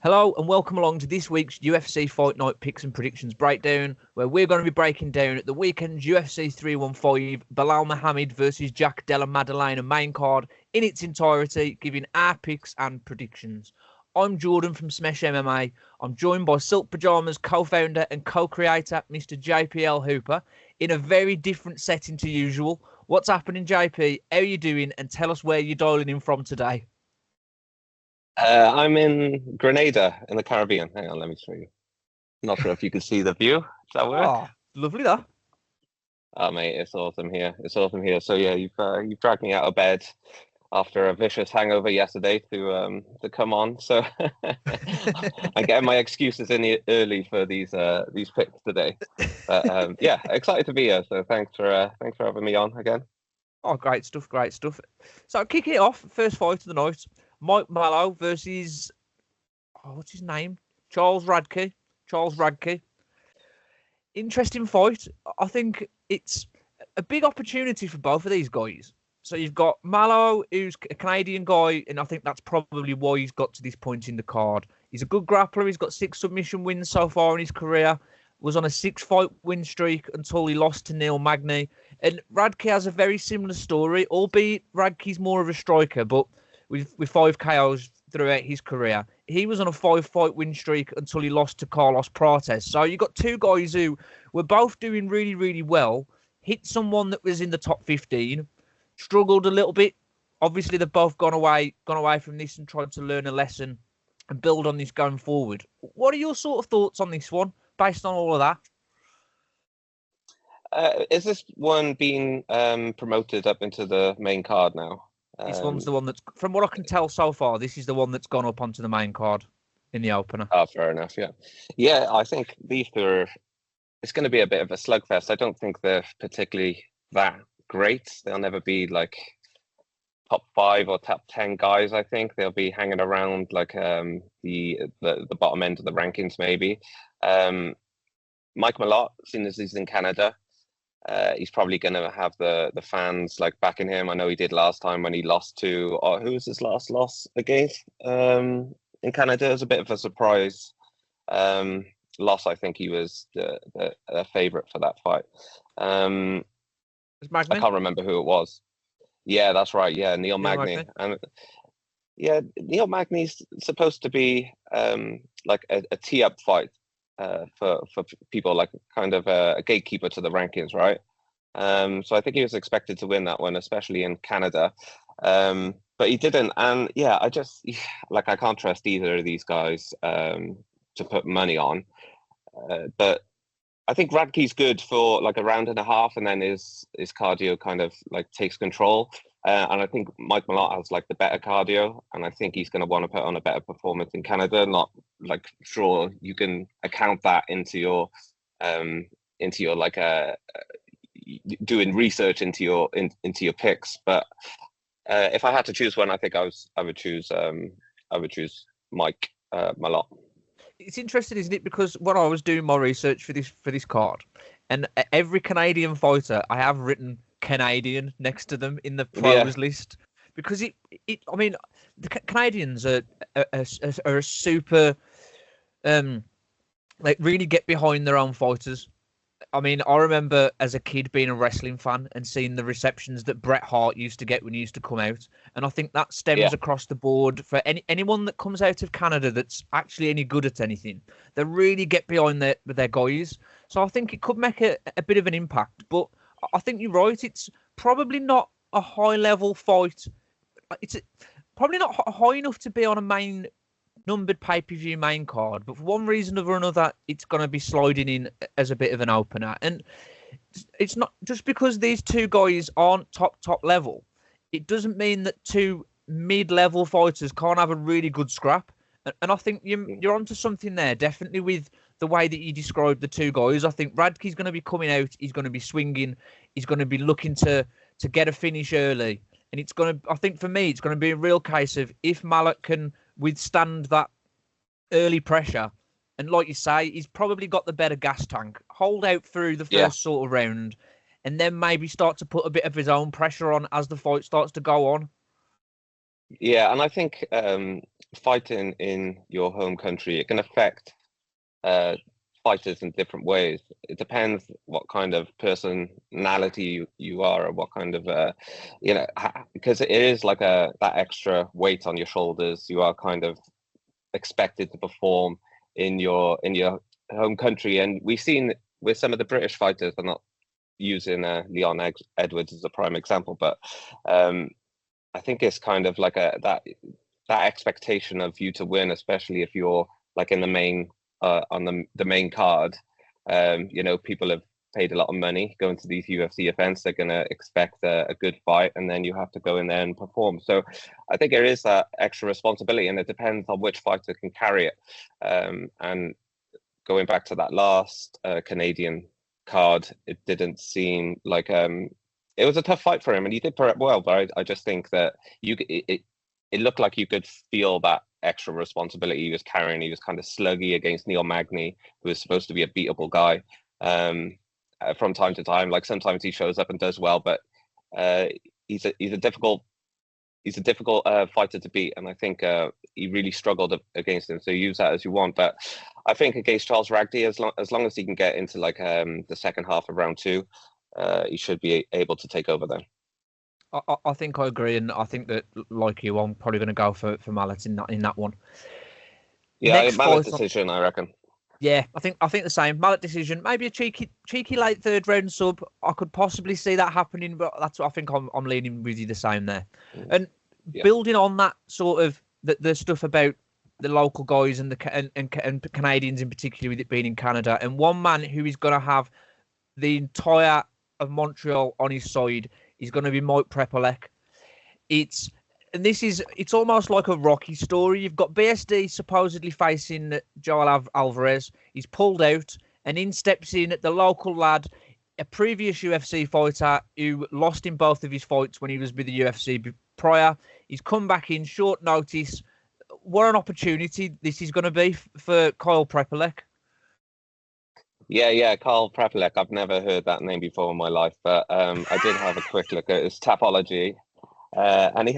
Hello and welcome along to this week's UFC Fight Night Picks and Predictions Breakdown, where we're going to be breaking down the weekend's UFC 315 Belal Muhammad versus Della Maddalena main card in its entirety, giving our picks and predictions. I'm Jordan from Smash MMA. I'm joined by Silk Pyjamas co-founder and co-creator Mr. JPL Hooper in a very different setting to usual. What's happening, JP? How are you doing? And tell us where you're dialing in from today. I'm in Grenada in the Caribbean. Hang on, let me show you. Not sure if you can see the view. Does that work? Oh, lovely that. Oh, mate, it's awesome here. It's awesome here. So yeah, you've dragged me out of bed after a vicious hangover yesterday to come on. So I'm getting my excuses in early for these picks today. But yeah, excited to be here. So thanks for having me on again. Oh, great stuff, great stuff. So kick it off. First fight of the night. Mike Mallow versus, what's his name? Charles Radke. Interesting fight. I think it's a big opportunity for both of these guys. So you've got Mallow, who's a Canadian guy, and I think that's probably why he's got to this point in the card. He's a good grappler. He's got 6 submission wins so far in his career. Was on a 6-fight win streak until he lost to Neil Magny. And Radke has a very similar story, albeit Radke's more of a striker, but with 5 KOs throughout his career. He was on a 5-fight win streak until he lost to Carlos Prates. So you got 2 guys who were both doing really, really well, hit someone that was in the top 15, struggled a little bit. Obviously, they've both gone away from this and tried to learn a lesson and build on this going forward. What are your sort of thoughts on this one, based on all of that? Is this one being promoted up into the main card now? This one's the one that's, from what I can tell so far, this is the one that's gone up onto the main card in the opener. Oh, fair enough, yeah. Yeah, I think these two it's going to be a bit of a slugfest. I don't think they're particularly that great. They'll never be like top 5 or top 10 guys, I think. They'll be hanging around like the bottom end of the rankings, maybe. Mike Malott, seeing as he's in Canada, he's probably going to have the fans like backing him. I know he did last time when he lost to who was his last loss against in Canada. It was a bit of a surprise loss. I think he was the favorite for that fight. I can't remember who it was. Yeah, that's right. Yeah, Neil Magny. And yeah, Neil Magny's supposed to be like a tee-up fight. For people, like kind of a gatekeeper to the rankings, right? So I think he was expected to win that one, especially in Canada, but he didn't. And yeah, I can't trust either of these guys to put money on. But I think Radke's good for like a round and a half, and then his cardio kind of like takes control. And I think Mike Malott has like the better cardio, and I think he's going to want to put on a better performance in Canada. Not like sure you can account that into your like doing research into your picks. But if I had to choose one, I think I would choose Mike Malott. It's interesting, isn't it? Because when I was doing my research for this card, and every Canadian fighter I have written Canadian next to them in the pros list, because I mean, the Canadians are a super, like really get behind their own fighters. I mean, I remember as a kid being a wrestling fan and seeing the receptions that Bret Hart used to get when he used to come out. And I think that stems across the board for anyone that comes out of Canada that's actually any good at anything. They really get behind their guys. So I think it could make a bit of an impact. But I think you're right. It's probably not a high-level fight. It's probably not high enough to be on a main numbered pay-per-view main card, but for one reason or another, it's going to be sliding in as a bit of an opener. And it's not just because these 2 guys aren't top level. It doesn't mean that 2 mid-level fighters can't have a really good scrap. And I think you're onto something there, definitely with the way that you described the 2 guys. I think Radke's going to be coming out. He's going to be swinging. He's going to be looking to get a finish early. And I think for me, it's going to be a real case of if Malott can withstand that early pressure, and like you say, he's probably got the better gas tank. Hold out through the first sort of round, and then maybe start to put a bit of his own pressure on as the fight starts to go on. Yeah, and I think fighting in your home country, it can affect fighters in different ways. It depends what kind of personality you are, or what kind of because it is like that extra weight on your shoulders. You are kind of expected to perform in your home country, and we've seen with some of the British fighters. I'm not using Leon Edwards as a prime example, but I think it's kind of like that expectation of you to win, especially if you're like in the main on the main card. People have paid a lot of money going to these UFC events. They're going to expect a good fight, and then you have to go in there and perform. So I think there is that extra responsibility, and it depends on which fighter can carry it. And going back to that last Canadian card, it didn't seem like it was a tough fight for him, and he did it well. But I just think that it looked like you could feel that extra responsibility he was carrying. He was kind of sluggy against Neil Magny, who was supposed to be a beatable guy. From time to time, like sometimes he shows up and does well, but he's a difficult fighter to beat, and I think he really struggled against him. So use that as you want, but I think against Charles Ragdi, as long as he can get into like the second half of round 2, he should be able to take over then. I think I agree, and I think that, like you, I'm probably going to go for Mallet in that one. Yeah, Mallet decision, I reckon. Yeah, I think the same. Mallet decision, maybe a cheeky late third round sub. I could possibly see that happening, but that's what I think. I'm leaning with you the same there. And building on that sort of the stuff about the local guys and and Canadians in particular, with it being in Canada, and one man who is going to have the entire of Montreal on his side is going to be Mike Prepolek. It's almost like a Rocky story. You've got BSD supposedly facing Joel Alvarez. He's pulled out, and in steps in the local lad, a previous UFC fighter who lost in both of his fights when he was with the UFC prior. He's come back in short notice. What an opportunity this is going to be for Kyle Prepolek. Yeah, Kyle Prepolek. I've never heard that name before in my life, but I did have a quick look at his Tapology. And he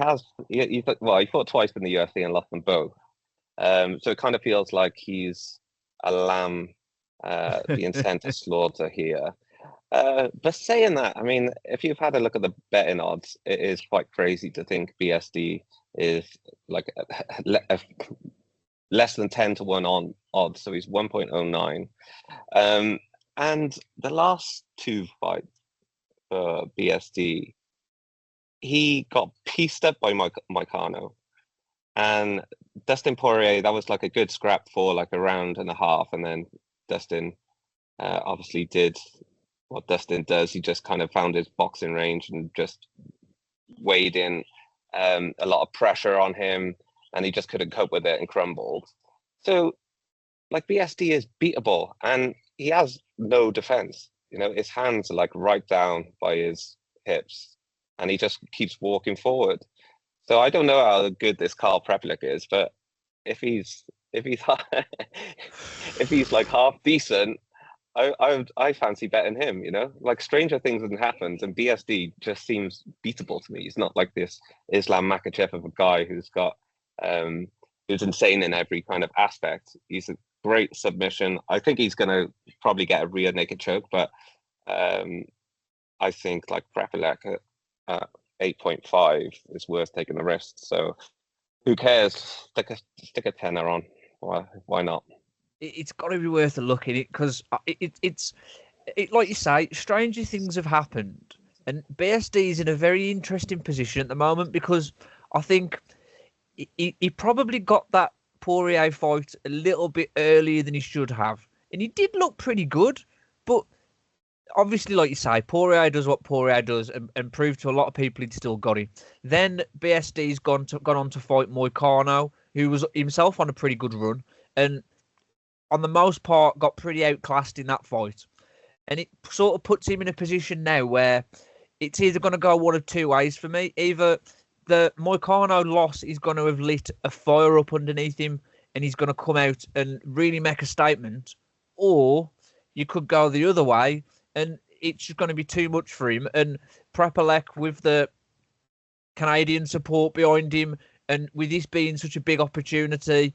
fought twice in the UFC and lost them both. So it kind of feels like he's a lamb being sent to slaughter here. But saying that, I mean, if you've had a look at the betting odds, it is quite crazy to think BSD is like less than 10 to 1 on odds. So he's 1.09. And the last 2 fights for BSD, he got pieced up by Moicano, and Dustin Poirier, that was like a good scrap for like a round and a half, and then Dustin obviously did what Dustin does. He just kind of found his boxing range and just weighed in a lot of pressure on him, and he just couldn't cope with it and crumbled. So like BSD is beatable, and he has no defense. His hands are like right down by his hips, and he just keeps walking forward. So I don't know how good this Kyle Prepolek is, but if he's if he's like half decent, I fancy betting him. Like stranger things have happened, and BSD just seems beatable to me. He's not like this Islam Makhachev of a guy who's got who's insane in every kind of aspect. He's a great submission. I think he's going to probably get a rear naked choke, but I think like Prepolek at 8.5 is worth taking the risk. So who cares? Stick a tenner on. Why not? It's got to be worth a look at it, because it's like you say, stranger things have happened, and BSD is in a very interesting position at the moment, because I think he probably got that Poirier fight a little bit earlier than he should have, and he did look pretty good, but obviously, like you say, Poirier does what Poirier does, and proved to a lot of people he'd still got him. Then BSD's gone on to fight Moicano, who was himself on a pretty good run, and on the most part got pretty outclassed in that fight. And it sort of puts him in a position now where it's either going to go one of two ways for me. Either the Moicano loss is going to have lit a fire up underneath him, and he's going to come out and really make a statement, or you could go the other way, and it's just going to be too much for him. And Prepolek, with the Canadian support behind him And with this being such a big opportunity,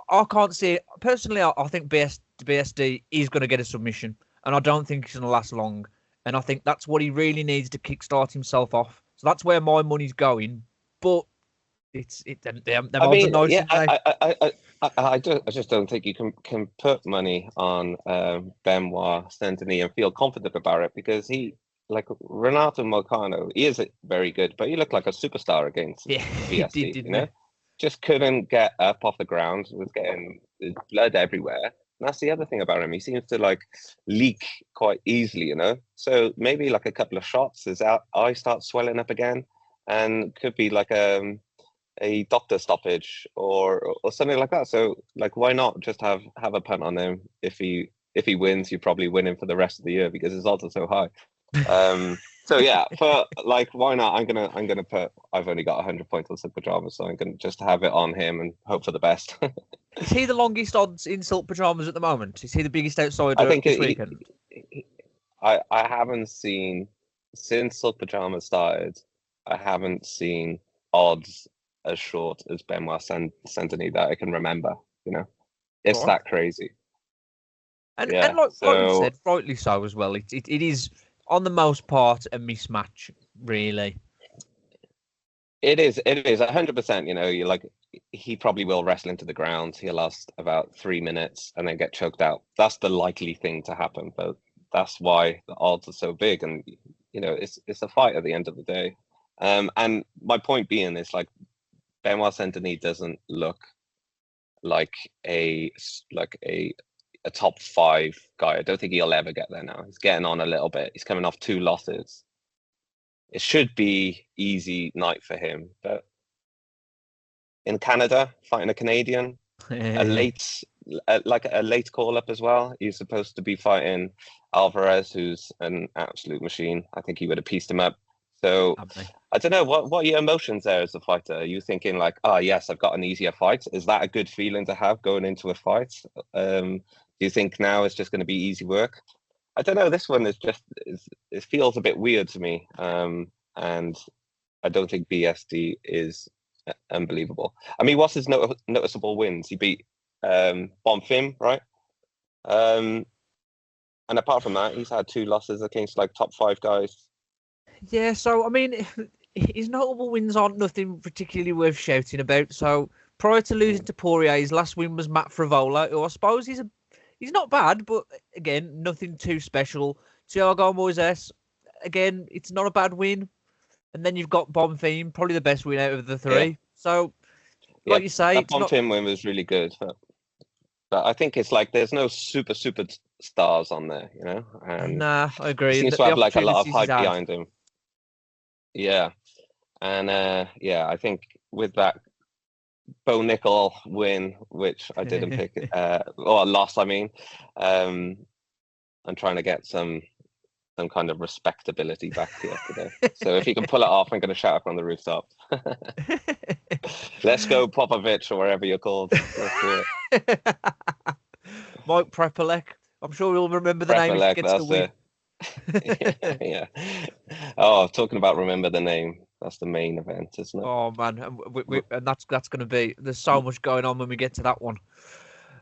I can't see it. Personally, I think BSD is going to get a submission, and I don't think it's going to last long. And I think that's what he really needs to kickstart himself off. So that's where my money's going. But them odds are nice. Yeah, I just don't think you can put money on Benoit Saint-Denis and feel confident about it, because he, like Renato Moicano, he is very good, but he looked like a superstar against BSD. He did, you know, just couldn't get up off the ground. Was getting blood everywhere. And that's the other thing about him. He seems to like leak quite easily, you know. So maybe like a couple of shots, his eye starts swelling up again, and could be like a doctor stoppage or something like that. So like, why not just have a punt on him? If he wins, you probably win him for the rest of the year because his odds are so high. So yeah, for like, why not? I'm gonna put. I've only got 100 points on Silk Pyjamas, so I'm gonna just have it on him and hope for the best. Is he the longest odds in Silk Pyjamas at the moment? Is he the biggest outsider I think this weekend? I haven't seen, since Silk Pyjamas started, I haven't seen odds as short as Benoit Saint-Denis that I can remember. You know, it's that crazy. And like you said, rightly so as well. It is, on the most part, a mismatch, really. It is 100%. You know, you like, he probably will wrestle into the ground. He'll last about 3 minutes and then get choked out. That's the likely thing to happen, but that's why the odds are so big. And you know, it's a fight at the end of the day. And my point being is, like, Benoit Saint-Denis doesn't look like a top 5 guy. I don't think he'll ever get there now. He's getting on a little bit. He's coming off 2 losses. It should be easy night for him, but in Canada, fighting a Canadian, a late call up as well. He's supposed to be fighting Alvarez, who's an absolute machine. I think he would have pieced him up. So I don't know, what are your emotions there as a fighter? Are you thinking like, oh yes, I've got an easier fight? Is that a good feeling to have going into a fight? Do you think now it's just going to be easy work? I don't know. This one is just, it feels a bit weird to me, and I don't think BSD is unbelievable. I mean, what's his noticeable wins? He beat Bonfim, right? And apart from that, he's had 2 losses against like top 5 guys. Yeah, so I mean, his notable wins aren't nothing particularly worth shouting about. So prior to losing to Poirier, his last win was Matt Frivola, who I suppose he's not bad, but again, nothing too special. Thiago Moises, again, it's not a bad win. And then you've got Bonfim, probably the best win out of the 3. Yeah. So, like you say, that Bonfim win was really good. But I think it's like there's no super stars on there, you know. And nah, I agree. He seems to have like a lot of hype behind him. Yeah, and I think with that Bo Nickel win, which I didn't pick, or loss, I mean, I'm trying to get some kind of respectability back here today. So if you can pull it off, I'm going to shout up on the rooftop. Let's go, Popovich, or wherever you're called. Let's do it. Mike Prepelek. I'm sure we'll remember the name if he gets the win. Yeah. Oh, talking about remember the name. That's the main event, isn't it? Oh man, and that's going to be. There's so much going on when we get to that one.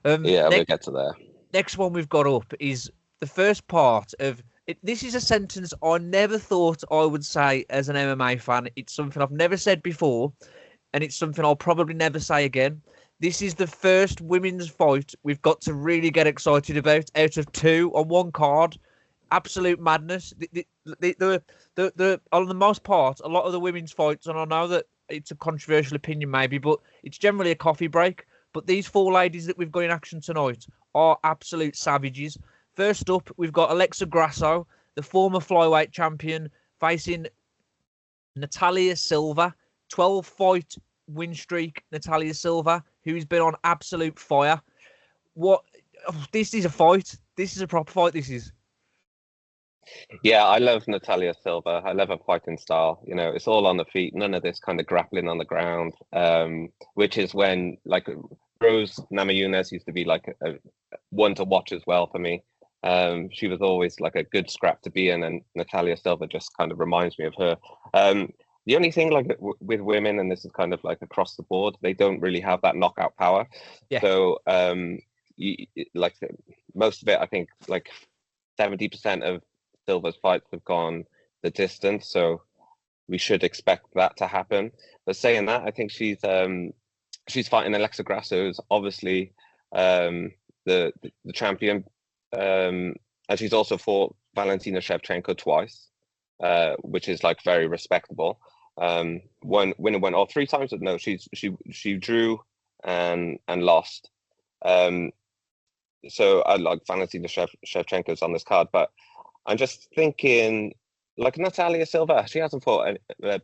We'll get to there. Next one we've got up is the first part of it. This is a sentence I never thought I would say as an MMA fan. It's something I've never said before, and it's something I'll probably never say again. This is the first women's fight we've got to really get excited about out of 2 on one card. Absolute madness. The on the most part, a lot of the women's fights, and I know that it's a controversial opinion maybe, but it's generally a coffee break. But these 4 ladies that we've got in action tonight are absolute savages. First up, we've got Alexa Grasso, the former flyweight champion, facing Natalia Silva, 12-fight win streak. Natalia Silva, who's been on absolute fire. This is a fight. This is a proper fight. This is. Yeah, I love Natalia Silva. I love her fighting style. You know, it's all on the feet. None of this kind of grappling on the ground, which is when, like, Rose Namajunas used to be like a one to watch as well for me. She was always like a good scrap to be in, and Natalia Silva just kind of reminds me of her. The only thing like with women, and this is kind of like across the board, they don't really have that knockout power. Yeah. So like most of it, I think like 70% of Silva's fights have gone the distance. So we should expect that to happen. But saying that, I think she's fighting Alexa Grasso, who's obviously the champion, and she's also fought Valentina Shevchenko twice, which is like very respectable. One winner went all 3 times. No, she drew and lost. So I like Valentina Shevchenko's on this card, but I'm just thinking like Natalia Silva. She hasn't fought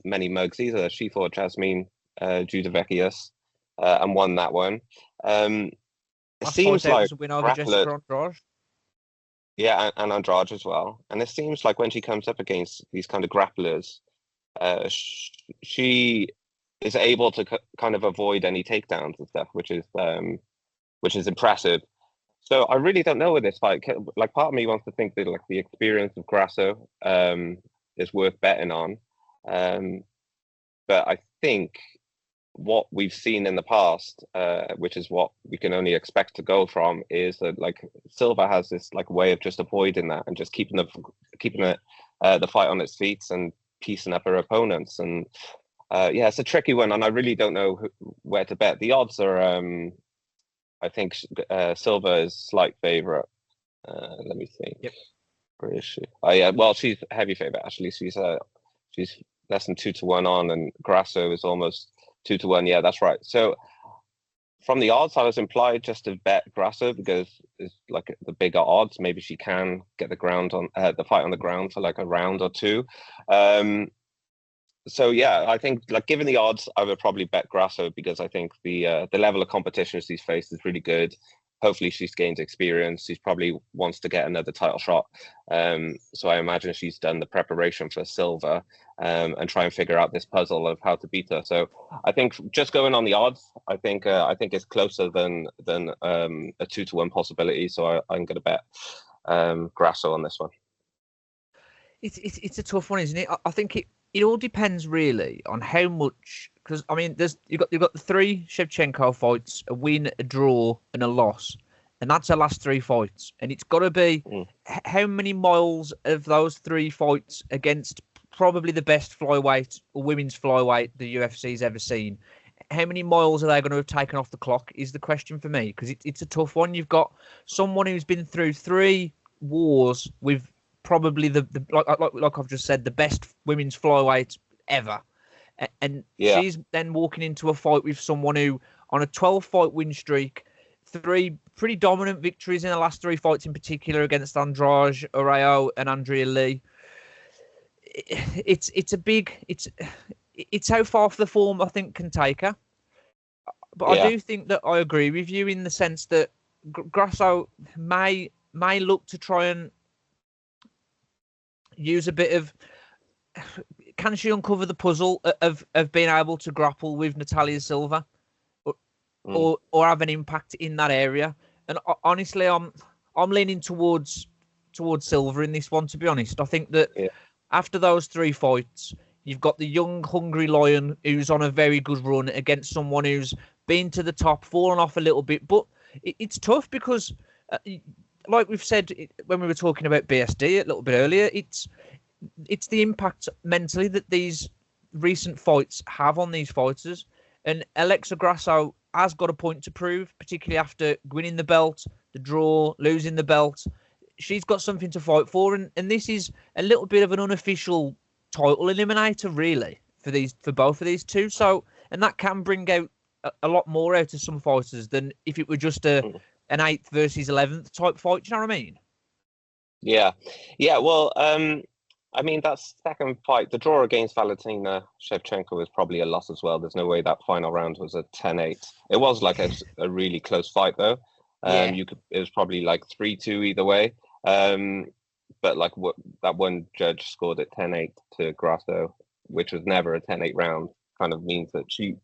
many mugs either. She fought Jasmine Judavecius and won that one. It seems like was a win over Jessica Andrade. Yeah, and Andrade as well. And it seems like when she comes up against these kind of grapplers, she is able to kind of avoid any takedowns and stuff, which is impressive. So I really don't know with this fight. Like, part of me wants to think that like the experience of Grasso is worth betting on, but I think what we've seen in the past, which is what we can only expect to go from, is that like Silva has this like way of just avoiding that and just keeping the fight on its feet and piecing up her opponents. And yeah, it's a tricky one, and I really don't know where to bet. The odds are, I think Silva is slight favorite. Let me think. Yep. Where is she? Oh yeah, well she's a heavy favorite actually. She's less than 2-1 on, and Grasso is almost 2-1. Yeah, that's right. So from the odds, I was implied just to bet Grasso because it's like the bigger odds. Maybe she can get the fight on the ground for like a round or two. So yeah, I think like given the odds, I would probably bet Grasso because I think the level of competition she's faced is really good. Hopefully she's gained experience. She probably wants to get another title shot. So I imagine she's done the preparation for Silva and try and figure out this puzzle of how to beat her. So I think just going on the odds, I think it's closer than a 2-1 possibility. So I'm going to bet Grasso on this one. It's a tough one, isn't it? I think it all depends really on how much, because I mean, you've got the 3 Shevchenko fights, a win, a draw, and a loss, and that's her last 3 fights. And it's got to be how many miles of those 3 fights against probably the best flyweight or women's flyweight the UFC's ever seen. How many miles are they going to have taken off the clock is the question for me, because it's a tough one. You've got someone who's been through 3 wars with probably the like I've just said, the best women's flyweight ever, and she's then walking into a fight with someone who on a 12-fight win streak, 3 pretty dominant victories in the last 3 fights, in particular against Andrade, Arao, and Andrea Lee. It's how far off the form I think can take her, but I do think that I agree with you in the sense that Grasso may look to try and use a bit of, can she uncover the puzzle of being able to grapple with Natalia Silva or have an impact in that area? And honestly, I'm leaning towards Silva in this one, to be honest. I think that after those 3 fights, you've got the young, hungry lion who's on a very good run against someone who's been to the top, fallen off a little bit. But it's tough because like we've said when we were talking about BSD a little bit earlier, it's the impact mentally that these recent fights have on these fighters. And Alexa Grasso has got a point to prove, particularly after winning the belt, the draw, losing the belt. She's got something to fight for, and this is a little bit of an unofficial title eliminator, really, for both of these two. So, and that can bring out a lot more out of some fighters than if it were just an 8th versus 11th type fight. Do you know what I mean? Yeah. Well, I mean, that second fight, the draw against Valentina Shevchenko was probably a loss as well. There's no way that final round was a 10-8. It was like a really close fight, though. It was probably like 3-2 either way. But like that one judge scored it 10-8 to Grasso, which was never a 10-8 round, kind of means that she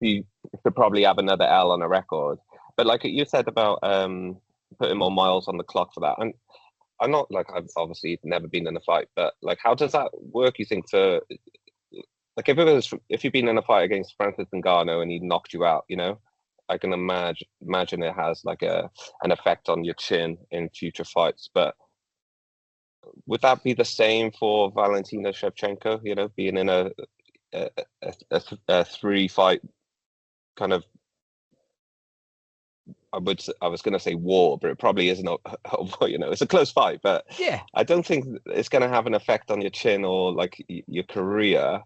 could probably have another L on a record. But like you said about putting more miles on the clock for that, and I'm not like, I've obviously never been in a fight, but like how does that work, you think, for Like if you've been in a fight against Francis Ngannou and he knocked you out, I can imagine it has like an effect on your chin in future fights. But would that be the same for Valentina Shevchenko? Being in a 3-fight kind of, I was going to say war, but it probably isn't. It's a close fight, but yeah, I don't think it's going to have an effect on your chin or like your career.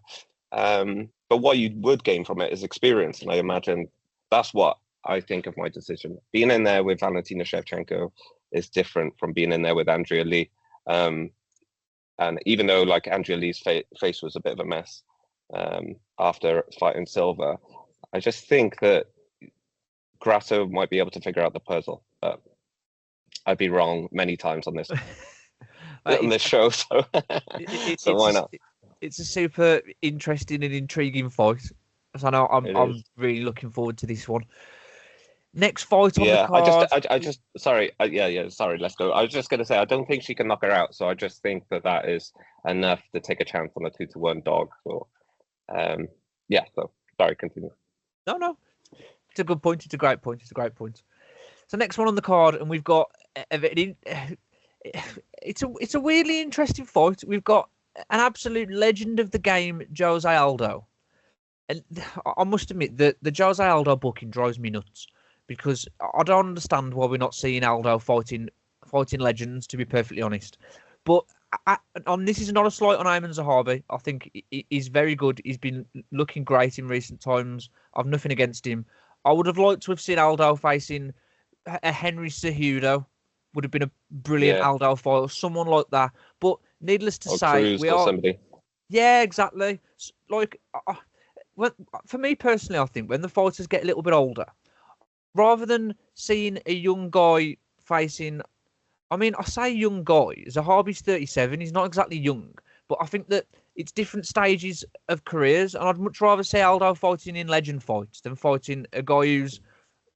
But what you would gain from it is experience, and I imagine that's what I think of my decision. Being in there with Valentina Shevchenko is different from being in there with Andrea Lee. And even though like Andrea Lee's face was a bit of a mess after fighting Silva, I just think that Grasso might be able to figure out the puzzle. But I'd be wrong many times on this on this show, so so why not? It's a super interesting and intriguing fight. So I know I'm really looking forward to this one. Next fight on the card. I just sorry, sorry, let's go. I was just going to say I don't think she can knock her out, so I just think that is enough to take a chance on a 2-1 dog. So, so sorry, continue. No, it's a good point. It's a great point. So next one on the card, and we've got it's a weirdly interesting fight. We've got an absolute legend of the game, Jose Aldo, and I must admit that the Jose Aldo booking drives me nuts. Because I don't understand why we're not seeing Aldo fighting legends, to be perfectly honest. But this is not a slight on Ayman Zahabi. I think he's very good. He's been looking great in recent times. I've nothing against him. I would have liked to have seen Aldo facing a Henry Cejudo. Would have been a brilliant Aldo fight, or someone like that. But needless to say, we are. Somebody. Yeah, exactly. Like, for me personally, I think when the fighters get a little bit older, rather than seeing a young guy facing, I say young guy, Zahabi's 37, he's not exactly young, but I think that it's different stages of careers, and I'd much rather see Aldo fighting in legend fights than fighting a guy who's,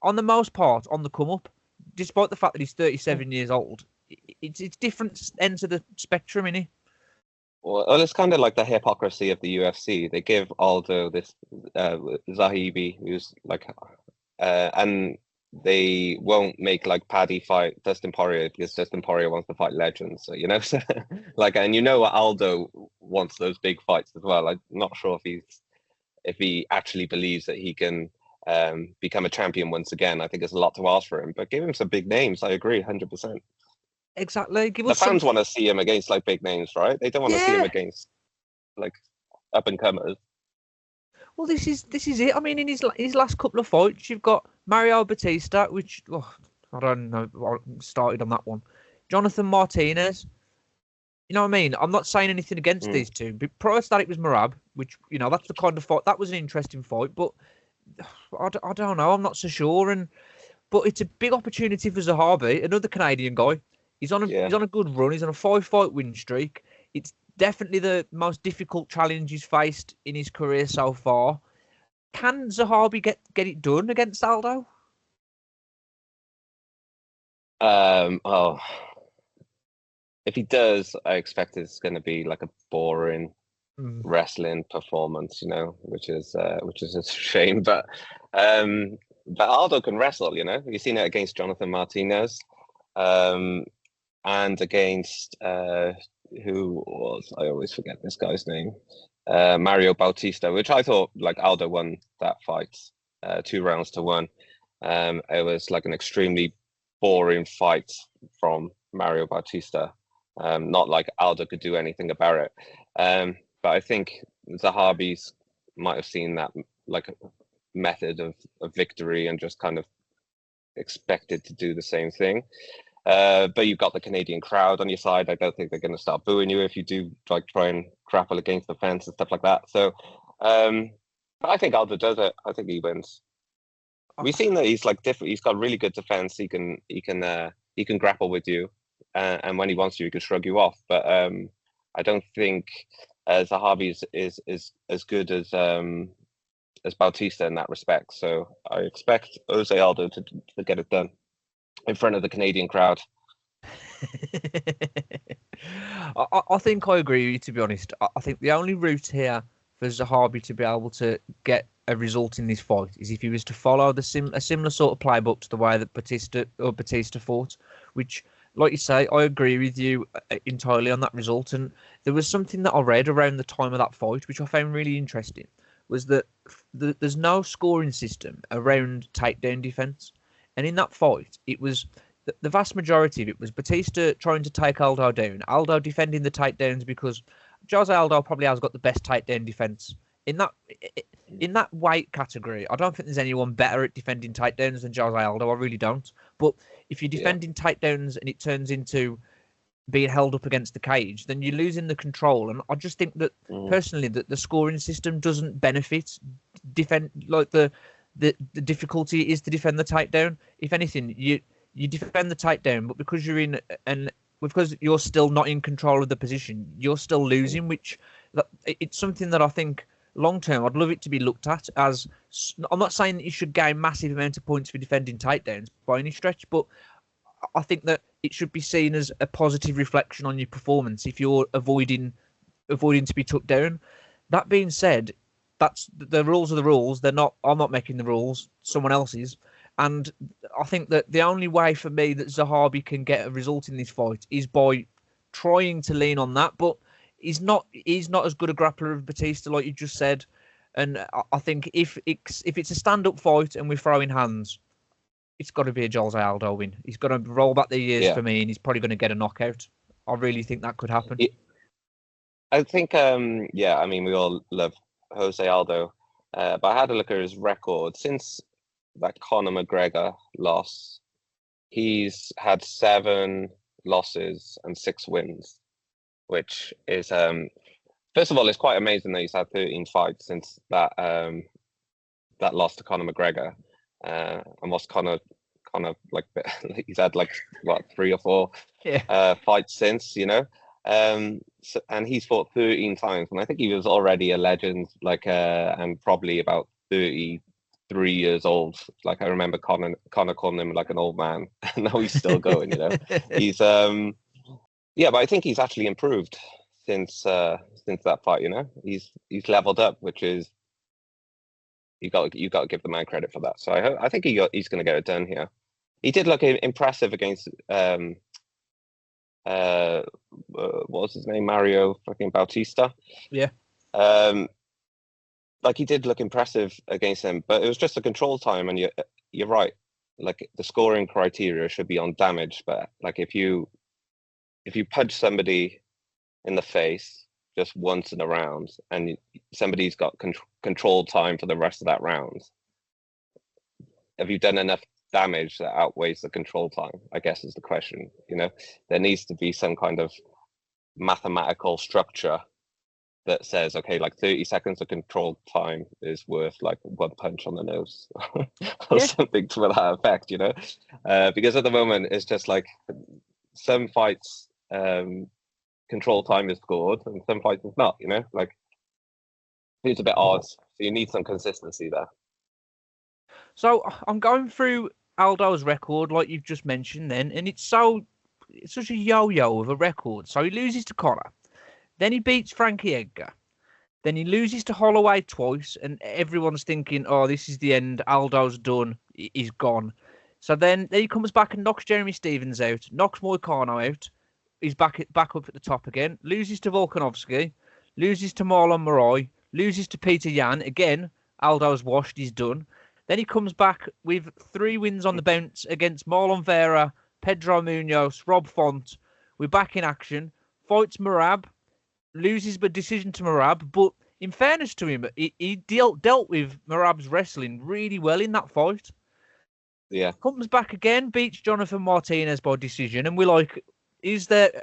on the most part, on the come-up, despite the fact that he's 37 years old. It's different ends of the spectrum, innit? Well, it's kind of like the hypocrisy of the UFC. They give Aldo this Zahabi, who's like... and they won't make like Paddy fight Dustin Poirier because Dustin Poirier wants to fight legends. So, so like, and Aldo wants those big fights as well. I'm not sure if he actually believes that he can become a champion once again. I think it's a lot to ask for him, but give him some big names. I agree, 100%. Exactly. The fans want to see him against like big names, right? They don't want to see him against like up and comers. Well, this is it. In his last couple of fights, you've got Mario Batista, which I don't know, I started on that one. Jonathan Martinez. You know what I mean? I'm not saying anything against these two. But prior to that, it was Merab, which that's the kind of fight that was an interesting fight. But I don't know. I'm not so sure. But it's a big opportunity for Zahabi, another Canadian guy. He's on a good run. He's on a 5-fight win streak. It's definitely the most difficult challenge he's faced in his career so far. Can Zahabi get it done against Aldo? If he does, I expect it's going to be like a boring wrestling performance, which is a shame. But Aldo can wrestle, You've seen it against Jonathan Martinez, and against who was, I always forget this guy's name, Mario Bautista, which I thought like Aldo won that fight 2-1. It was like an extremely boring fight from Mario Bautista. Not like Aldo could do anything about it. But I think Zahabi's might have seen that like method of victory and just kind of expected to do the same thing. But you've got the Canadian crowd on your side. I don't think they're going to start booing you if you do like try and grapple against the fence and stuff like that. So I think Aldo does it. I think he wins. We've seen that he's like different. He's got really good defense. He can grapple with you, and when he wants to, he can shrug you off. But I don't think Zahabi is as good as Bautista in that respect. So I expect Jose Aldo to get it done in front of the Canadian crowd. I think I agree with you, to be honest. I think the only route here for Zahabi to be able to get a result in this fight is if he was to follow a similar sort of playbook to the way that Batista fought, which, like you say, I agree with you entirely on that result. And there was something that I read around the time of that fight, which I found really interesting, was that there's no scoring system around takedown defense. And in that fight, it was the vast majority of it was Batista trying to take Aldo down, Aldo defending the takedowns because Jose Aldo probably has got the best takedown defense in that weight category. I don't think there's anyone better at defending takedowns than Jose Aldo. I really don't. But if you're defending takedowns and it turns into being held up against the cage, then you're losing the control. And I just think that personally, that the scoring system doesn't benefit defend like the difficulty is to defend the takedown. If anything, you defend the takedown, but because you're in because you're still not in control of the position, you're still losing. Which it's something that I think long term, I'd love it to be looked at as. I'm not saying that you should gain massive amount of points for defending takedowns by any stretch, but I think that it should be seen as a positive reflection on your performance if you're avoiding to be took down. That being said, that's the rules are the rules. They're not. I'm not making the rules. Someone else is. And I think that the only way for me that Zahabi can get a result in this fight is by trying to lean on that. But he's not as good a grappler as Batista, like you just said. And I think if it's a stand-up fight and we're throwing hands, it's got to be a Jose Aldo win. He's got to roll back the years for me, and he's probably going to get a knockout. I really think that could happen. I think, I mean, we all love Jose Aldo, but I had a look at his record. Since that Conor McGregor loss, he's had 7 losses and 6 wins, which is, first of all, it's quite amazing that he's had 13 fights since that loss to Conor McGregor. And what's Conor like? He's had like what 3 or 4 fights since, you know. So, and he's fought 13 times, and I think he was already a legend, like, and probably about 33 years old. Like I remember Conor calling him like an old man, and now he's still going. You know, he's but I think he's actually improved since that fight. You know, he's leveled up, which is you got to give the man credit for that. So I think he's going to get it done here. He did look impressive against what was his name? Mario fucking Bautista. Yeah. Like he did look impressive against him, but it was just a control time, and you're right. Like the scoring criteria should be on damage, but like if you punch somebody in the face just once in a round, and somebody's got control time for the rest of that round, have you done enough damage that outweighs the control time? I guess is the question. You know, there needs to be some kind of mathematical structure that says, okay, like 30 seconds of control time is worth like 1 punch on the nose or something to that effect, you know? Because at the moment, it's just like some fights, control time is scored and some fights is not, you know? Like, it's a bit odd. So you need some consistency there. So I'm going through Aldo's record, like you've just mentioned then, and it's such a yo-yo of a record. So he loses to Conor. Then he beats Frankie Edgar. Then he loses to Holloway twice, and everyone's thinking, oh, this is the end. Aldo's done. He's gone. So then he comes back and knocks Jeremy Stevens out, knocks Moicano out. He's back up at the top again. Loses to Volkanovski. Loses to Marlon Moraes. Loses to Peter Yan. Again, Aldo's washed. He's done. Then he comes back with 3 wins on the bounce against Marlon Vera, Pedro Munoz, Rob Font. We're back in action. Fights Merab. Loses by decision to Merab, but in fairness to him, he dealt with Merab's wrestling really well in that fight. Yeah. Comes back again, beats Jonathan Martinez by decision, and we're like, are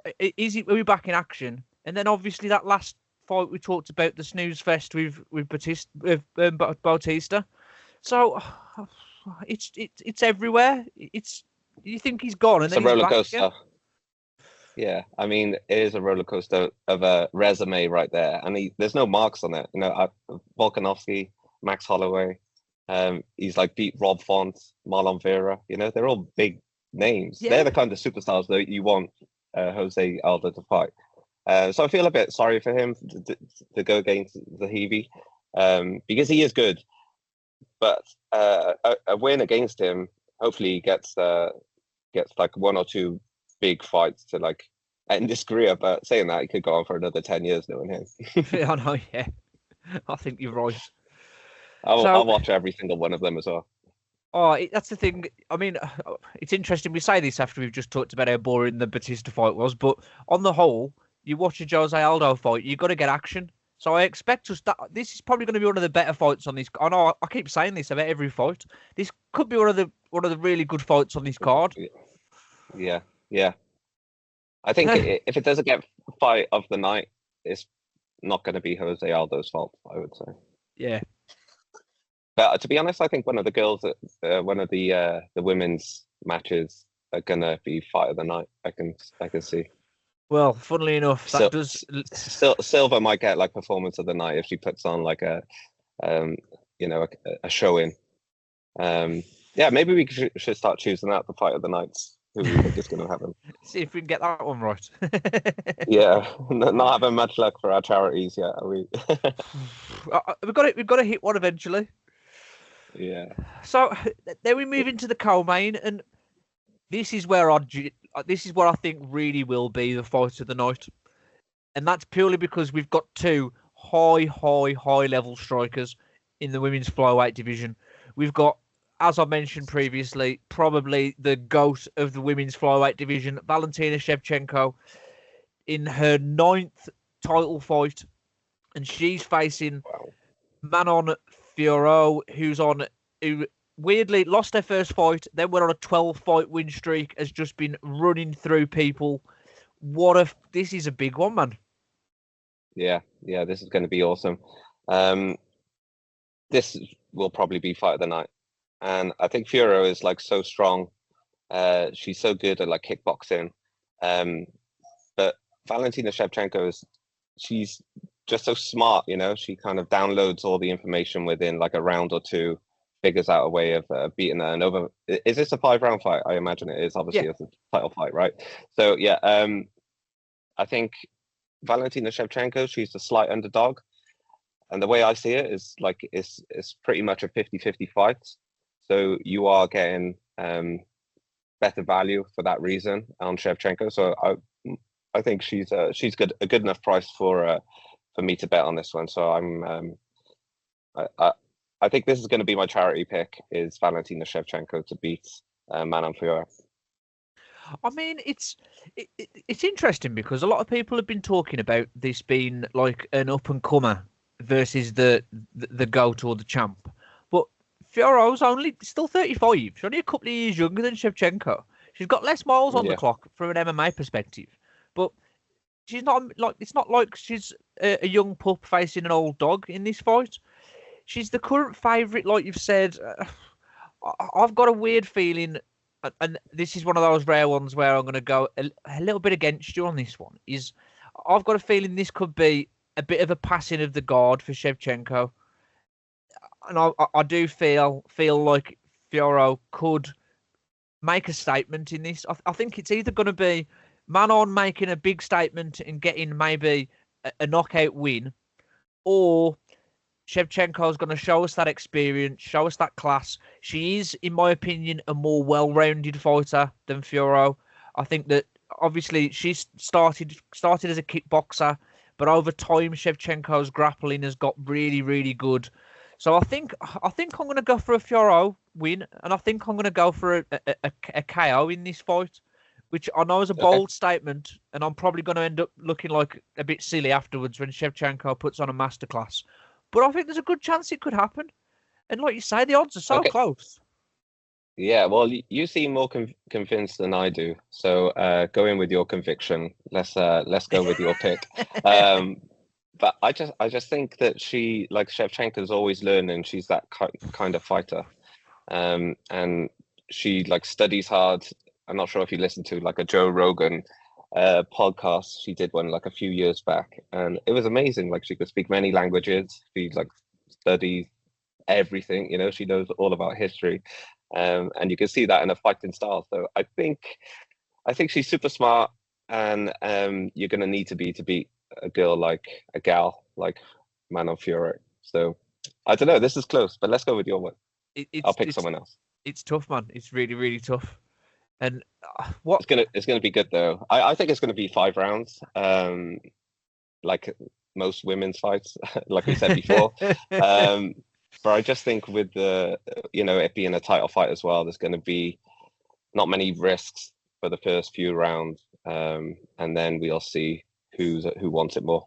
we back in action? And then obviously that last fight we talked about, the snooze fest with Bautista. So it's everywhere. You think he's gone, and it's then a roller he's coaster. Back again. Yeah, I mean, it is a roller coaster of a resume right there, and there's no marks on it. You know, Volkanovski, Max Holloway, he's like beat Rob Font, Marlon Vera. You know, they're all big names. Yeah. They're the kind of superstars that you want Jose Aldo to fight. So I feel a bit sorry for him to go against Zahibi, because he is good. But a win against him, hopefully he gets like one or two big fights to like end his career. But saying that, he could go on for another 10 years knowing him. I know, yeah. I think you're right. I'll watch every single one of them as well. That's the thing. I mean, it's interesting we say this after we've just talked about how boring the Batista fight was, but on the whole, you watch a Jose Aldo fight, you've got to get action. So I expect this is probably going to be one of the better fights on this. I know I keep saying this about every fight. This could be one of the really good fights on this card. Yeah. I think if it doesn't get fight of the night, it's not going to be Jose Aldo's fault, I would say. Yeah. But to be honest, I think one of the girls at one of the women's matches are going to be fight of the night. I can see. Well, funnily enough, Silva might get like performance of the night if she puts on like a showing. Yeah, maybe we should start choosing out the fight of the nights. Who we think is going to happen? See if we can get that one right. Yeah, not having much luck for our charities yet, are we? We've got to hit one eventually. Yeah. So then we move into the co-main, and this is where I think really will be the fight of the night, and that's purely because we've got two high level strikers in the women's flyweight division. We've got, as I mentioned previously, probably the GOAT of the women's flyweight division, Valentina Shevchenko, in her 9th title fight, and she's facing Manon Fiorot, who weirdly lost their first fight, then went on a 12-fight win streak, has just been running through people. This is a big one, man. Yeah, this is going to be awesome. This will probably be fight of the night. And I think Fiorot is like so strong. She's so good at like kickboxing. But Valentina Shevchenko she's just so smart, you know. She kind of downloads all the information within like a round or two, figures out a way of beating her. And over, is this a 5-round fight? I imagine it is. Obviously, it's a title fight, right? So yeah, I think Valentina Shevchenko, she's a slight underdog, and the way I see it is like it's pretty much a 50-50 fight. So you are getting better value for that reason on Shevchenko. So I think she's a good enough price for me to bet on this one. So I think this is going to be my charity pick, is Valentina Shevchenko to beat Manon Fiorot. I mean, it's interesting because a lot of people have been talking about this being like an up and comer versus the GOAT or the champ. But Fiorot's still 35. She's only a couple of years younger than Shevchenko. She's got less miles on the clock from an MMA perspective, but she's not like, it's not like she's a young pup facing an old dog in this fight. She's the current favourite, like you've said. I've got a weird feeling, and this is one of those rare ones where I'm going to go a little bit against you on this one. I've got a feeling this could be a bit of a passing of the guard for Shevchenko, and I do feel like Fiorot could make a statement in this. I think it's either going to be Manon making a big statement and getting maybe a knockout win, or Shevchenko is going to show us that experience, show us that class. She is, in my opinion, a more well-rounded fighter than Fiorot. I think that obviously she started as a kickboxer, but over time Shevchenko's grappling has got really, really good. So I think I'm going to go for a Fiorot win, and I think I'm going to go for a KO in this fight, which I know is a bold statement, and I'm probably going to end up looking like a bit silly afterwards when Shevchenko puts on a masterclass. But I think there's a good chance it could happen. And like you say, the odds are so close. Yeah, well, you seem more convinced than I do. So go in with your conviction. Let's go with your pick. But I just think that she, like Shevchenko's always learning. She's that kind of fighter. And she like studies hard. I'm not sure if you listened to like a Joe Rogan podcast. She did one like a few years back, and it was amazing. Like she could speak many languages. She like studies everything, you know. She knows all about history, and you can see that in her fighting style. So I think she's super smart. and you're going to need to beat a gal like Manon Fiore. So I don't know. This is close, but let's go with your one. I'll pick someone else. It's tough, man. It's really, really tough. And it's gonna be good though. I think it's gonna be 5 rounds. Like most women's fights, like we said before. But I just think with the it being a title fight as well, there's going to be not many risks for the first few rounds, and then we'll see who wants it more.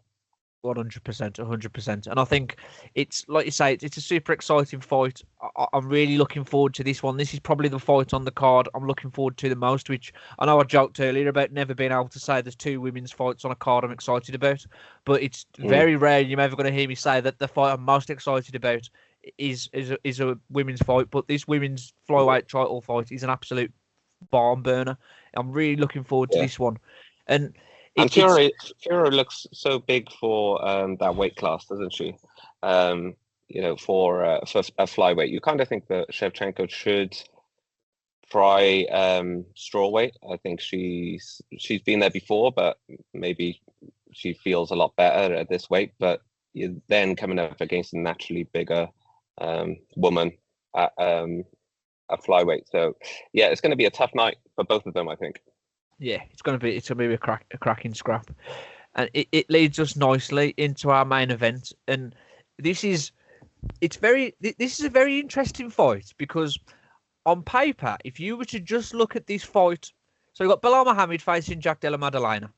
100%, 100%. And I think it's, like you say, it's a super exciting fight. I'm really looking forward to this one. This is probably the fight on the card I'm looking forward to the most, which I know I joked earlier about never being able to say there's 2 women's fights on a card I'm excited about. But it's very rare you're ever going to hear me say that the fight I'm most excited about is a women's fight. But this women's flyweight title fight is an absolute barn burner. I'm really looking forward to this one. And Fiore looks so big for that weight class, doesn't she? For a flyweight, you kind of think that Shevchenko should try strawweight. I think she's been there before, but maybe she feels a lot better at this weight. But you're then coming up against a naturally bigger woman at a flyweight. So yeah, it's going to be a tough night for both of them, I think. Yeah, it's gonna be a cracking scrap, and it leads us nicely into our main event. And this is a very interesting fight because on paper, if you were to just look at this fight, so you've got Belal Muhammad facing Della Maddalena.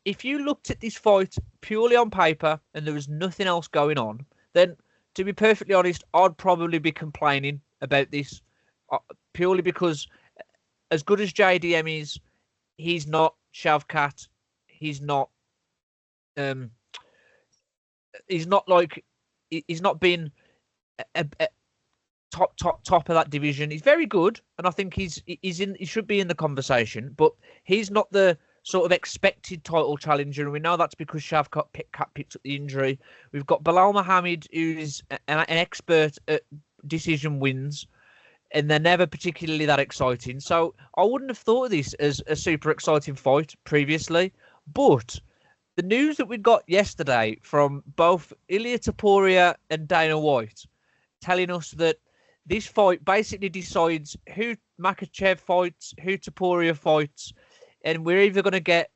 If you looked at this fight purely on paper and there was nothing else going on, then to be perfectly honest, I'd probably be complaining about this purely because as good as JDM is, he's not Shavkat. He's not been a top of that division. He's very good, and I think he should be in the conversation. But he's not the sort of expected title challenger, and we know that's because Shavkat picked up the injury. We've got Belal Muhammad, who is an expert at decision wins, and they're never particularly that exciting. So I wouldn't have thought of this as a super exciting fight previously. But the news that we got yesterday from both Ilia Topuria and Dana White telling us that this fight basically decides who Makhachev fights, who Topuria fights, and we're either going to get...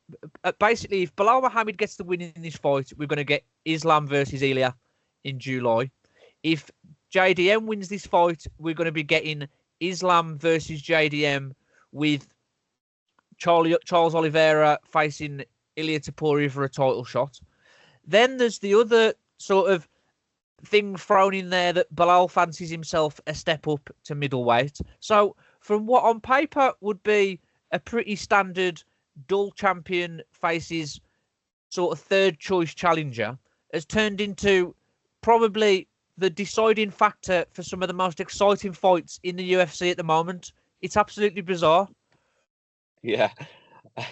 Basically, if Belal Muhammad gets the win in this fight, we're going to get Islam versus Ilia in July. If JDM wins this fight, we're going to be getting Islam versus JDM with Charles Oliveira facing Ilia Topuria for a title shot. Then there's the other sort of thing thrown in there that Belal fancies himself a step up to middleweight. So from what on paper would be a pretty standard dual champion faces sort of third choice challenger has turned into probably the deciding factor for some of the most exciting fights in the UFC at the moment. It's absolutely bizarre. Yeah,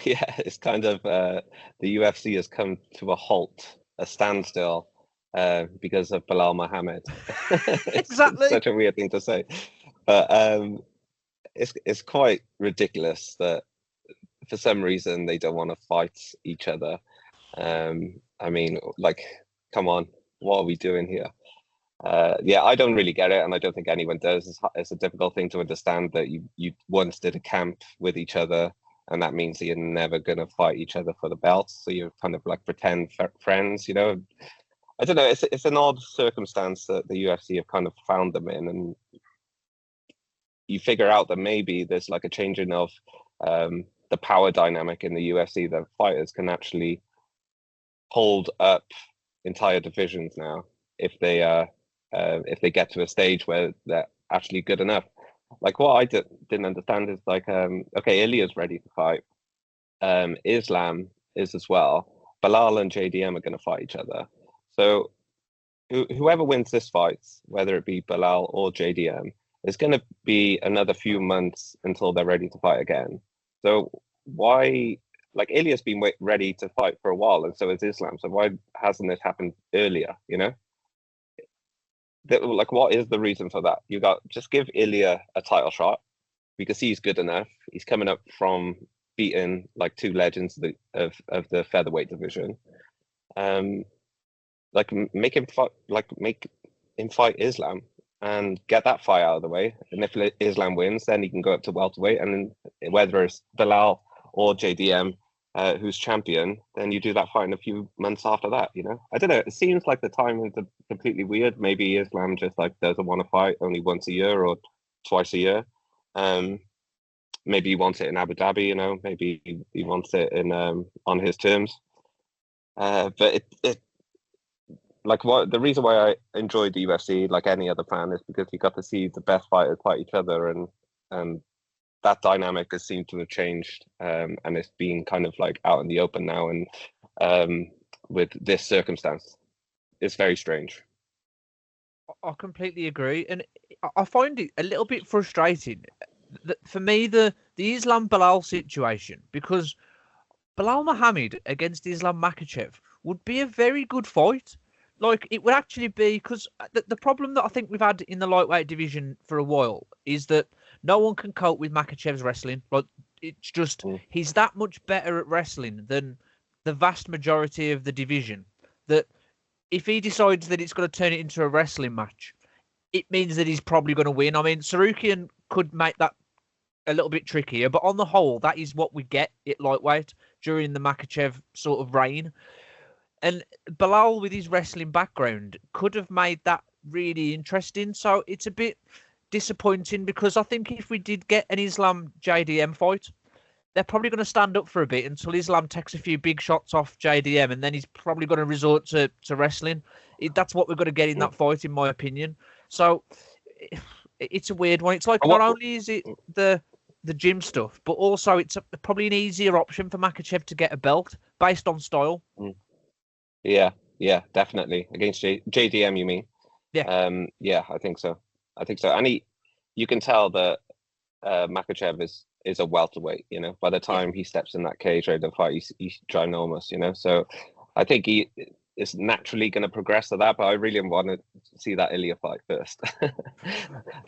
it's kind of the UFC has come to a halt, a standstill, because of Belal Muhammad. Exactly. It's such a weird thing to say, but it's quite ridiculous that for some reason they don't want to fight each other. I mean, like, come on, what are we doing here? Yeah, I don't really get it, and I don't think anyone does. It's a difficult thing to understand that you once did a camp with each other, and that means that you're never going to fight each other for the belts. So you're kind of like pretend friends, I don't know. It's an odd circumstance that the UFC have kind of found them in, and you figure out that maybe there's like a changing of the power dynamic in the UFC, that fighters can actually hold up entire divisions now if they get to a stage where they're actually good enough. Like, what I didn't understand is like, okay, Ilia's ready to fight. Islam is as well. Belal and JDM are going to fight each other. So whoever wins this fight, whether it be Belal or JDM, it's going to be another few months until they're ready to fight again. So why, like, Ilia's been ready to fight for a while, and so is Islam. So why hasn't this happened earlier? Like, what is the reason for that? Just give Ilia a title shot because he's good enough. He's coming up from beaten like two legends of the featherweight division. Like make him fight Islam and get that fight out of the way. And if Islam wins, then he can go up to welterweight. And then whether it's Belal or JDM, who's champion, then you do that fight in a few months after that. I don't know. It seems like the timing's completely weird. Maybe Islam just like doesn't want to fight only once a year or twice a year. Maybe he wants it in Abu Dhabi. Maybe he wants it in on his terms. But it like the reason why I enjoyed the UFC, like any other fan, is because you got to see the best fighters fight each other, and that dynamic has seemed to have changed, and it's been kind of like out in the open now, and with this circumstance, it's very strange. I completely agree, and I find it a little bit frustrating. For me, the Islam Belal situation, because Belal Muhammad against Islam Makhachev would be a very good fight. Like, it would actually be, because the problem that I think we've had in the lightweight division for a while is that no one can cope with Makhachev's wrestling. Like, it's just, he's that much better at wrestling than the vast majority of the division, that if he decides that it's going to turn it into a wrestling match, it means that he's probably going to win. I mean, Sarukian could make that a little bit trickier, but on the whole, that is what we get at lightweight during the Makhachev sort of reign. And Belal, with his wrestling background, could have made that really interesting. So it's a bit disappointing, because I think if we did get an Islam JDM fight, they're probably going to stand up for a bit until Islam takes a few big shots off JDM, and then he's probably going to resort to wrestling. That's what we're going to get in that fight, in my opinion. So it's a weird one. It's like, not only is it the gym stuff, but also it's probably an easier option for Makhachev to get a belt based on style. Yeah, definitely. Against JDM, you mean? Yeah. Yeah, I think so. And you can tell that Makhachev is a welterweight. By the time he steps in that cage ready to fight, he's ginormous. So I think he is naturally going to progress to that. But I really want to see that Ilya fight first.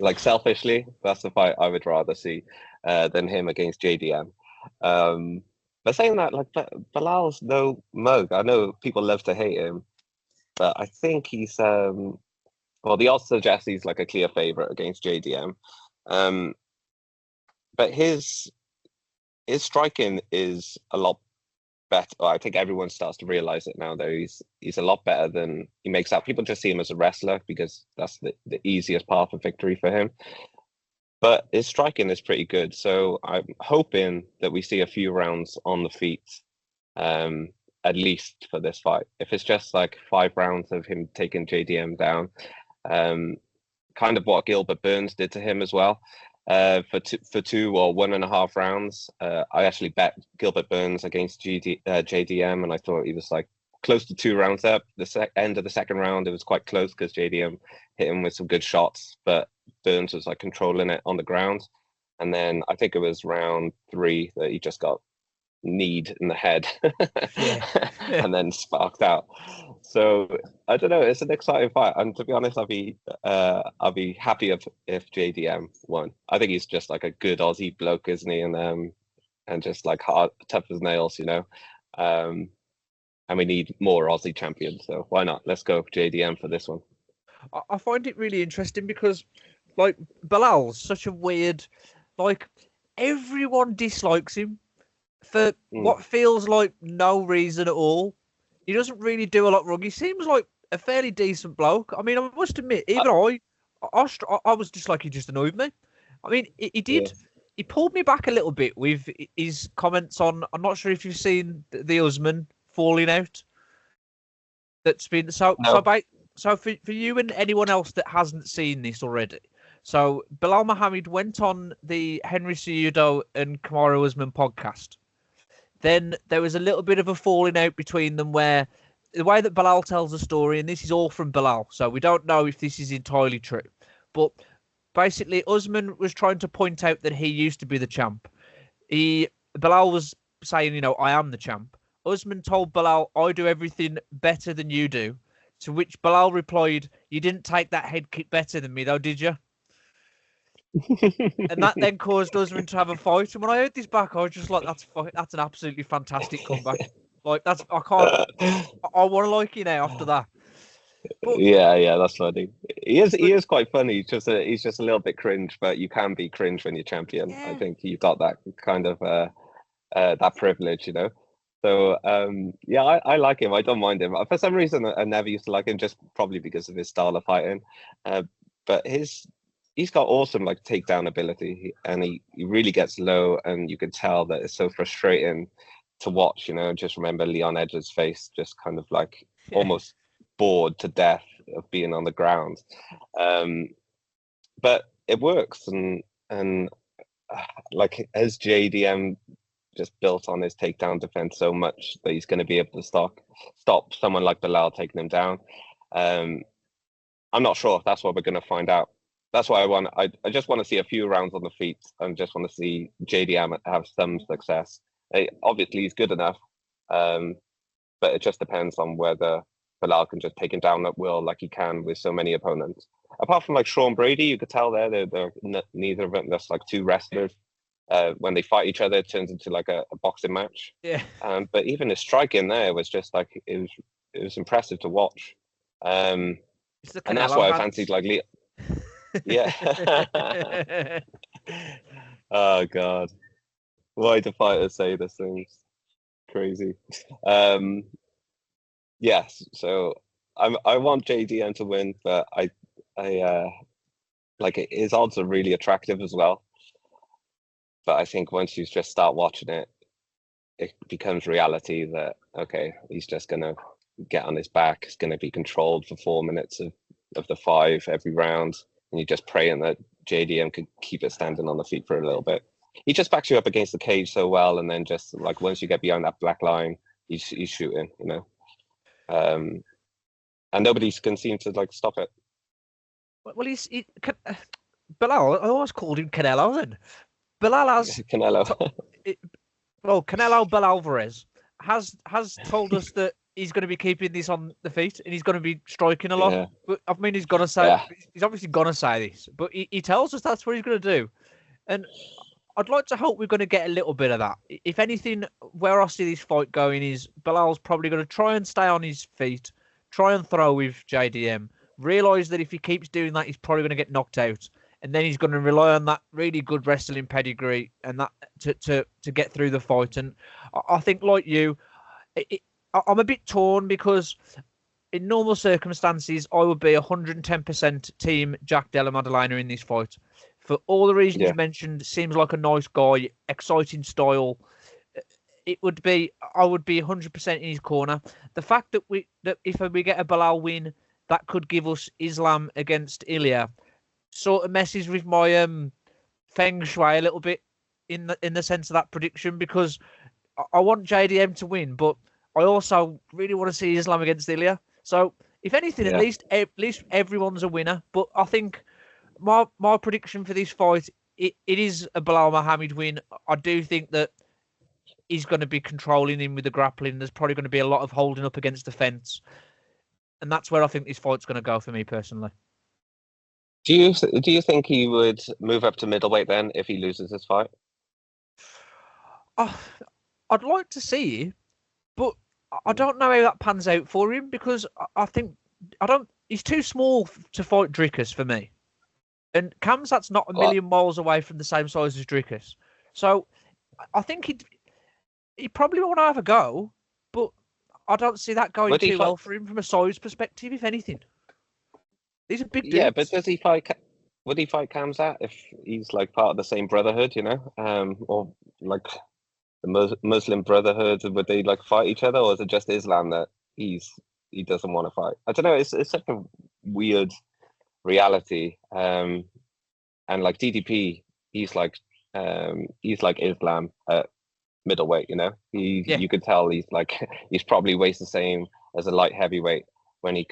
Like, selfishly, that's the fight I would rather see than him against JDM. But saying that, like, Belal's no mug. I know people love to hate him, but I think he's the odds suggest he's like a clear favorite against JDM. But his striking is a lot better. I think everyone starts to realize it now, though. He's a lot better than he makes out. People just see him as a wrestler because that's the easiest path of victory for him. But his striking is pretty good, so I'm hoping that we see a few rounds on the feet, at least for this fight. If it's just like 5 rounds of him taking JDM down, kind of what Gilbert Burns did to him as well, for 2 or 1.5 rounds. I actually bet Gilbert Burns against JDM, and I thought he was like close to 2 rounds up. The end of the second round, it was quite close because JDM hit him with some good shots, but Burns was like controlling it on the ground. And then I think it was round 3 that he just got kneed in the head and then sparked out. So I don't know, it's an exciting fight, and to be honest, I'll be happy if JDM won. I think he's just like a good Aussie bloke, isn't he? And just like hard, tough as nails, and we need more Aussie champions, so why not? Let's go JDM for this one. I find it really interesting because, like, Belal's such a weird, like, everyone dislikes him for what feels like no reason at all. He doesn't really do a lot wrong. He seems like a fairly decent bloke. I mean, I must admit, even I was just like, he just annoyed me. I mean, he did. Yeah. He pulled me back a little bit with his comments on. I'm not sure if you've seen the Usman falling out. That's been so. No. So for you and anyone else that hasn't seen this already, so Belal Muhammad went on the Henry Cejudo and Kamaru Usman podcast. Then there was a little bit of a falling out between them, where the way that Belal tells the story, and this is all from Belal, so we don't know if this is entirely true, but basically Usman was trying to point out that he used to be the champ. Belal was saying, I am the champ. Usman told Belal, I do everything better than you do. To which Belal replied, you didn't take that head kick better than me, though, did you? And that then caused Usman to have a fight. And when I heard this back, I was just like, that's an absolutely fantastic comeback. Like I can't. I want to like you now after that. But Yeah, that's funny. He is quite funny. He's just a little bit cringe, but you can be cringe when you're champion. I yeah, think you've got that kind of that privilege, you know. So yeah, I like him. I don't mind him. For some reason, I never used to like him, just probably because of his style of fighting. But he's got awesome like takedown ability, and he really gets low, and you can tell that it's so frustrating to watch. You know, just remember Leon Edge's face, just kind of like yeah. almost bored to death of being on the ground. Um, but it works, and like as JDM just built on his takedown defense so much that he's going to be able to stop someone like Belal taking him down. Um, I'm not sure if that's what we're going to find out. That's why I just want to see a few rounds on the feet and just want to see JDM have some success. Obviously, he's good enough, but it just depends on whether Belal can just take him down at will like he can with so many opponents. Apart from like Sean Brady, you could tell they're neither of them. That's like two wrestlers. When they fight each other, it turns into like a boxing match. Yeah. But even his striking there was just like it was impressive to watch. And It's the that's Canelo why I hands. fancied like Leo. Yeah. Oh God, why do fighters say this things? Crazy. Yes, so I want JDM to win, but I like his odds are really attractive as well. But I think once you just start watching it, it becomes reality that okay, he's just gonna get on his back. He's gonna be controlled for 4 minutes of the five every round, and you're just praying that JDM could keep it standing on the feet for a little bit. He just backs you up against the cage so well, and then just like once you get beyond that black line, he's shooting, you know. And nobody can seem to like stop it. Well, Belal. I always called him Canelo. Then Belal has. Canelo. Well, Canelo Belalvarez has told us that he's going to be keeping this on the feet and he's going to be striking a lot. Yeah. But I mean, he's obviously going to say this, but he tells us that's what he's going to do. And I'd like to hope we're going to get a little bit of that. If anything, where I see this fight going is Belal's probably going to try and stay on his feet, try and throw with JDM, realise that if he keeps doing that, he's probably going to get knocked out. And then he's going to rely on that really good wrestling pedigree and that to get through the fight. And I think, like you, I'm a bit torn because in normal circumstances, I would be 110% team Jack Della Maddalena in this fight. For all the reasons you mentioned, seems like a nice guy, exciting style. I would be 100% in his corner. The fact that if we get a Belal win, that could give us Islam against Ilya. Sort of messes with my feng shui a little bit in the sense of that prediction because I want JDM to win, but I also really want to see Islam against Ilya. So if anything, at least everyone's a winner. But I think my prediction for this fight it is a Belal Muhammad win. I do think that he's going to be controlling him with the grappling. There's probably going to be a lot of holding up against the fence, and that's where I think this fight's going to go for me personally. Do you think he would move up to middleweight then if he loses this fight? I'd like to see it, but I don't know how that pans out for him because I think he's too small to fight Dricus for me. And Kamzat's not a million miles away from the same size as Dricus. So I think he probably want to have a go, but I don't see that going too well for him from a size perspective, if anything. These are big dudes. Yeah, but would he fight Kamzat if he's like part of the same brotherhood, you know? Or like the Muslim Brotherhood, would they like fight each other, or is it just Islam that he doesn't want to fight? I don't know. It's such a weird reality. And like DDP, he's like Islam at middleweight. You know, you could tell he's probably weighs the same as a light heavyweight when he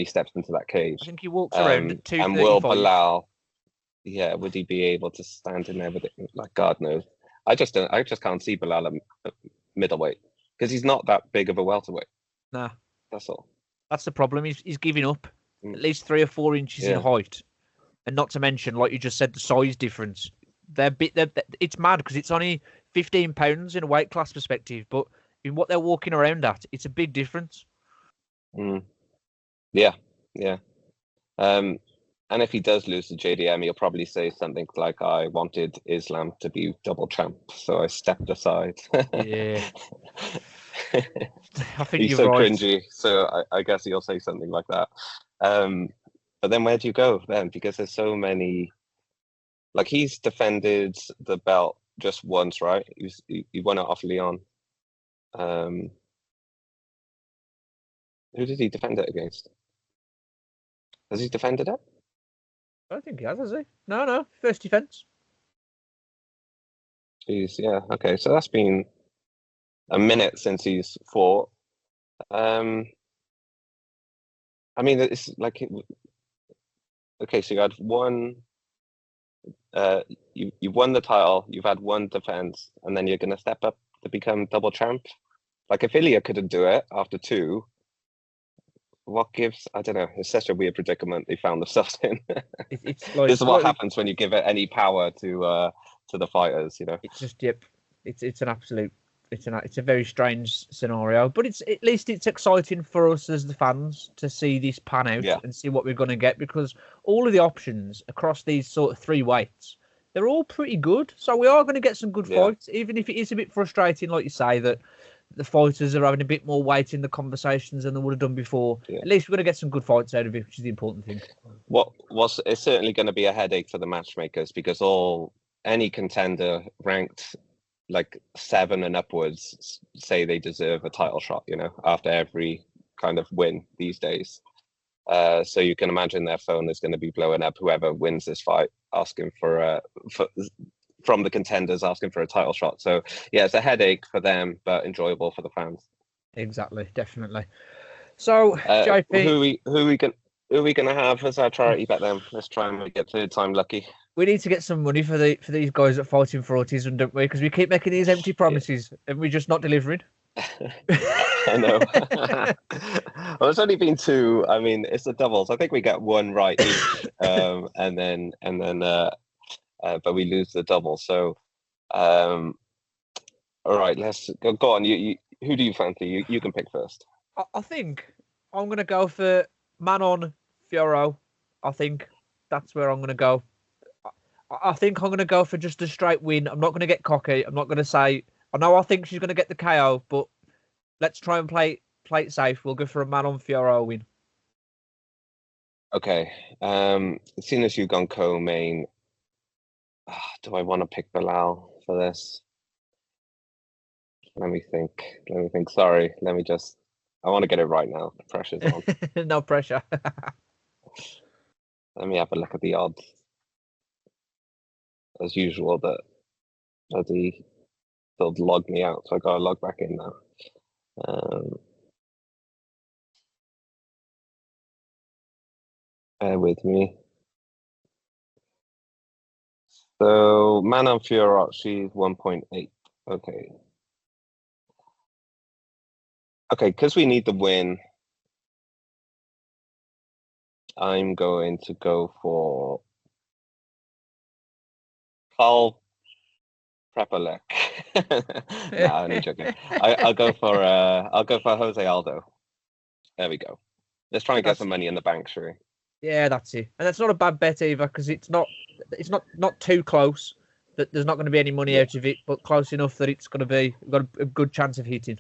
steps into that cage. I think he walks around at 235. And will Belal, would he be able to stand in there with it? Like God knows. I just can't see Belal at middleweight because he's not that big of a welterweight. Nah, that's all. That's the problem. He's giving up at least 3 or 4 inches in height, And not to mention, like you just said, the size difference. It's mad because it's only £15 in a weight class perspective, but in what they're walking around at, it's a big difference. Yeah. And if he does lose to JDM, he'll probably say something like, "I wanted Islam to be double champ, so I stepped aside." Yeah. I think He's you're so right. cringy, so I guess he'll say something like that. But then where do you go then? Because there's so many. Like, he's defended the belt just once, right? He won it off Leon. Who did he defend it against? Has he defended it? I don't think he has he? No. First defense. Jeez, yeah. Okay, so that's been a minute since he's fought. I mean, it's like, okay, so you had one. You won the title. You've had one defense, and then you're going to step up to become double champ. Like, if Ilya couldn't do it after two, what gives? I don't know. It's such a weird predicament they found themselves in. It's like, this is what happens when you give it any power to the fighters. It's just It's an absolute. It's a very strange scenario, but at least it's exciting for us as the fans to see this pan out and see what we're going to get, because all of the options across these sort of three weights, they're all pretty good. So we are going to get some good fights, even if it is a bit frustrating, like you say, that the fighters are having a bit more weight in the conversations than they would have done before. At least we're going to get some good fights out of it, which is the important thing. It's certainly going to be a headache for the matchmakers, because any contender ranked like 7 and upwards say they deserve a title shot, after every kind of win these days. So you can imagine their phone is going to be blowing up, whoever wins this fight, asking from the contenders, asking for a title shot. So yeah, it's a headache for them, but enjoyable for the fans. Exactly, definitely. So JP, who are we gonna have as our charity bet then? Let's try and get third time lucky. We need to get some money for these guys that fighting for autism, don't we? Because we keep making these empty promises and we're just not delivering. I know. Well, it's only been 2. I mean, it's the doubles. I think we get 1 right each, and then but we lose the double. So, all right, let's go on. You who do you fancy? You can pick first. I think I'm gonna go for Manon Fiorot. I think that's where I'm gonna go. I think I'm going to go for just a straight win. I'm not going to get cocky. I'm not going to say, I think she's going to get the KO, but let's try and play it safe. We'll go for a Manon Fiorot win. Okay. Seeing as you've gone co-main, do I want to pick Belal for this? Let me think. Sorry. I want to get it right now. The pressure's on. No pressure. Let me have a look at the odds. As usual, they'll log me out, so I gotta log back in now. Bear with me. So Manon Fiorot, she's 1.8. Okay, because we need the win, I'm going to go for Paul Prepolek. No, I'm only joking. I'll go for Jose Aldo. There we go. Let's try and get some money in the bank, shall we? Yeah, that's it. And that's not a bad bet either, because it's not too close that there's not going to be any money out of it, but close enough that it's going to be got a good chance of hitting.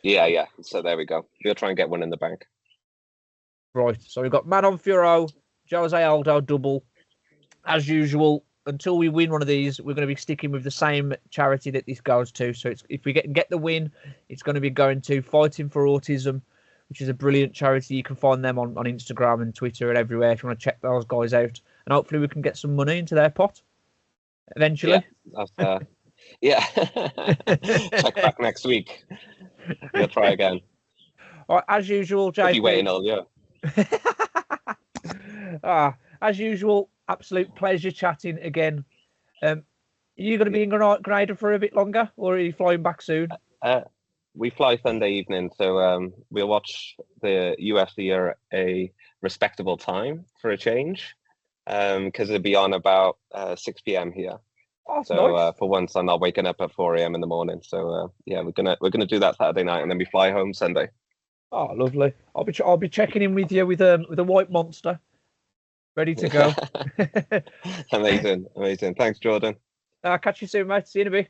Yeah. So there we go. We'll try and get one in the bank. Right. So we've got Manon Fiorot, Jose Aldo double. As usual, until we win one of these, we're going to be sticking with the same charity that this goes to. So if we get the win, it's going to be going to Fighting for Autism, which is a brilliant charity. You can find them on Instagram and Twitter and everywhere if you want to check those guys out. And hopefully we can get some money into their pot eventually. Yeah. Check back next week. We'll try again. All right, as usual, JP. Waiting all, As usual, absolute pleasure chatting again. Are you going to be in Grenada for a bit longer, or are you flying back soon? We fly Sunday evening, so we'll watch the UFC at a respectable time for a change. because it'll be on about 6 p.m. here. Oh, So nice. for once, I'm not waking up at 4 a.m. in the morning. So yeah, we're gonna do that Saturday night, and then we fly home Sunday. Oh, lovely. I'll be checking in with you with a white monster, ready to go. Amazing. Thanks, Jordan. I'll catch you soon, mate. See you in a bit.